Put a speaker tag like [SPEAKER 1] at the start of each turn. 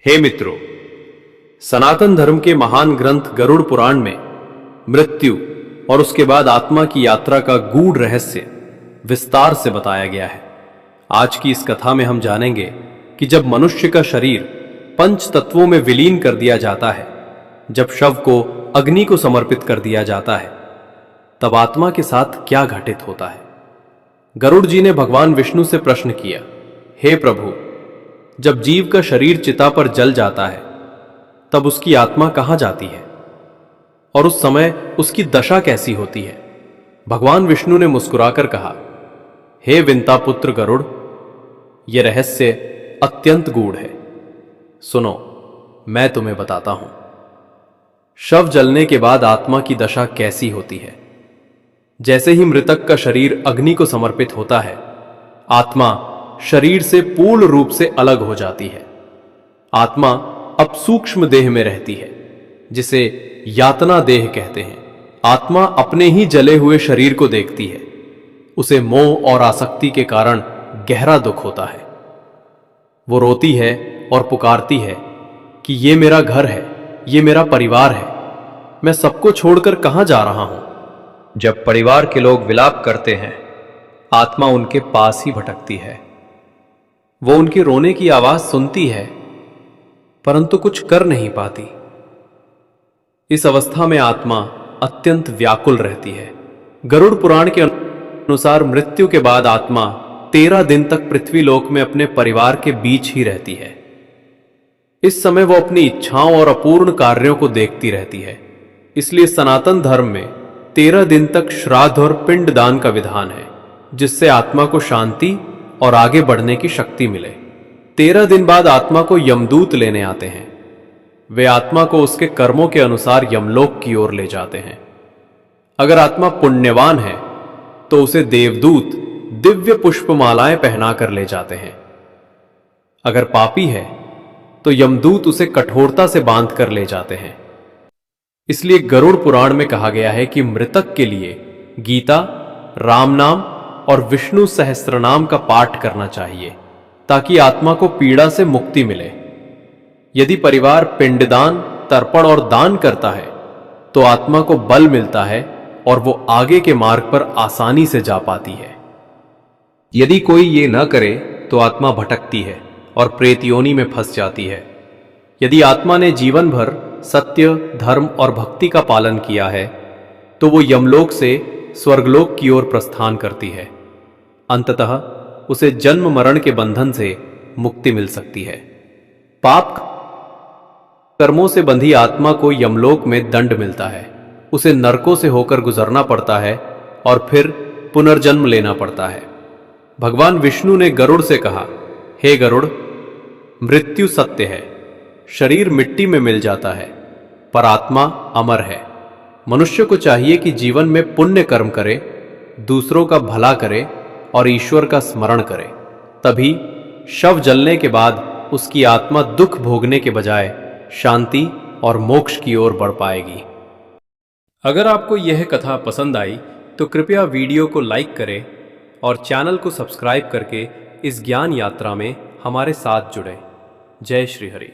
[SPEAKER 1] हे मित्रों, सनातन धर्म के महान ग्रंथ गरुड़ पुराण में मृत्यु और उसके बाद आत्मा की यात्रा का गूढ़ रहस्य विस्तार से बताया गया है। आज की इस कथा में हम जानेंगे कि जब मनुष्य का शरीर पंच तत्वों में विलीन कर दिया जाता है, जब शव को अग्नि को समर्पित कर दिया जाता है, तब आत्मा के साथ क्या घटित होता है। गरुड़ जी ने भगवान विष्णु से प्रश्न किया, हे प्रभु, जब जीव का शरीर चिता पर जल जाता है तब उसकी आत्मा कहां जाती है और उस समय उसकी दशा कैसी होती है। भगवान विष्णु ने मुस्कुराकर कहा, हे विंता पुत्र गरुड़, यह रहस्य अत्यंत गूढ़ है। सुनो, मैं तुम्हें बताता हूं। शव जलने के बाद आत्मा की दशा कैसी होती है। जैसे ही मृतक का शरीर अग्नि को समर्पित होता है, आत्मा शरीर से पूर्ण रूप से अलग हो जाती है। आत्मा अब सूक्ष्म देह में रहती है, जिसे यातना देह कहते हैं। आत्मा अपने ही जले हुए शरीर को देखती है। उसे मोह और आसक्ति के कारण गहरा दुख होता है। वो रोती है और पुकारती है कि ये मेरा घर है, ये मेरा परिवार है, मैं सबको छोड़कर कहां जा रहा हूं।
[SPEAKER 2] जब परिवार के लोग विलाप करते हैं, आत्मा उनके पास ही भटकती है।
[SPEAKER 1] वो उनके रोने की आवाज सुनती है, परंतु कुछ कर नहीं पाती। इस अवस्था में आत्मा अत्यंत व्याकुल रहती है। गरुड़ पुराण के अनुसार मृत्यु के बाद आत्मा 13 दिन तक पृथ्वी लोक में अपने परिवार के बीच ही रहती है। इस समय वो अपनी इच्छाओं और अपूर्ण कार्यों को देखती रहती है। इसलिए सनातन धर्म में 13 दिन तक श्राद्ध और पिंड दान का विधान है, जिससे आत्मा को शांति और आगे बढ़ने की शक्ति मिले। 13 दिन बाद आत्मा को यमदूत लेने आते हैं। वे आत्मा को उसके कर्मों के अनुसार यमलोक की ओर ले जाते हैं। अगर आत्मा पुण्यवान है तो उसे देवदूत दिव्य पुष्पमालाएं पहनाकर ले जाते हैं। अगर पापी है तो यमदूत उसे कठोरता से बांध कर ले जाते हैं। इसलिए गरुड़ पुराण में कहा गया है कि मृतक के लिए गीता, राम नाम और विष्णु सहस्त्रनाम का पाठ करना चाहिए, ताकि आत्मा को पीड़ा से मुक्ति मिले। यदि परिवार पिंडदान, तर्पण और दान करता है तो आत्मा को बल मिलता है और वो आगे के मार्ग पर आसानी से जा पाती है।
[SPEAKER 2] यदि कोई ये न करे तो आत्मा भटकती है और प्रेत योनि में फंस जाती है।
[SPEAKER 1] यदि आत्मा ने जीवन भर सत्य, धर्म और भक्ति का पालन किया है तो वो यमलोक से स्वर्गलोक की ओर प्रस्थान करती है। अंततः उसे जन्म मरण के बंधन से मुक्ति मिल सकती है। पाप कर्मों से बंधी आत्मा को यमलोक में दंड मिलता है। उसे नरकों से होकर गुजरना पड़ता है और फिर पुनर्जन्म लेना पड़ता है। भगवान विष्णु ने गरुड़ से कहा, हे गरुड़, मृत्यु सत्य है। शरीर मिट्टी में मिल जाता है, पर आत्मा अमर है। मनुष्य को चाहिए कि जीवन में पुण्य कर्म करे, दूसरों का भला करे और ईश्वर का स्मरण करे। तभी शव जलने के बाद उसकी आत्मा दुख भोगने के बजाय शांति और मोक्ष की ओर बढ़ पाएगी। अगर आपको यह कथा पसंद आई तो कृपया वीडियो को लाइक करें और चैनल को सब्सक्राइब करके इस ज्ञान यात्रा में हमारे साथ जुड़ें। जय श्री हरि।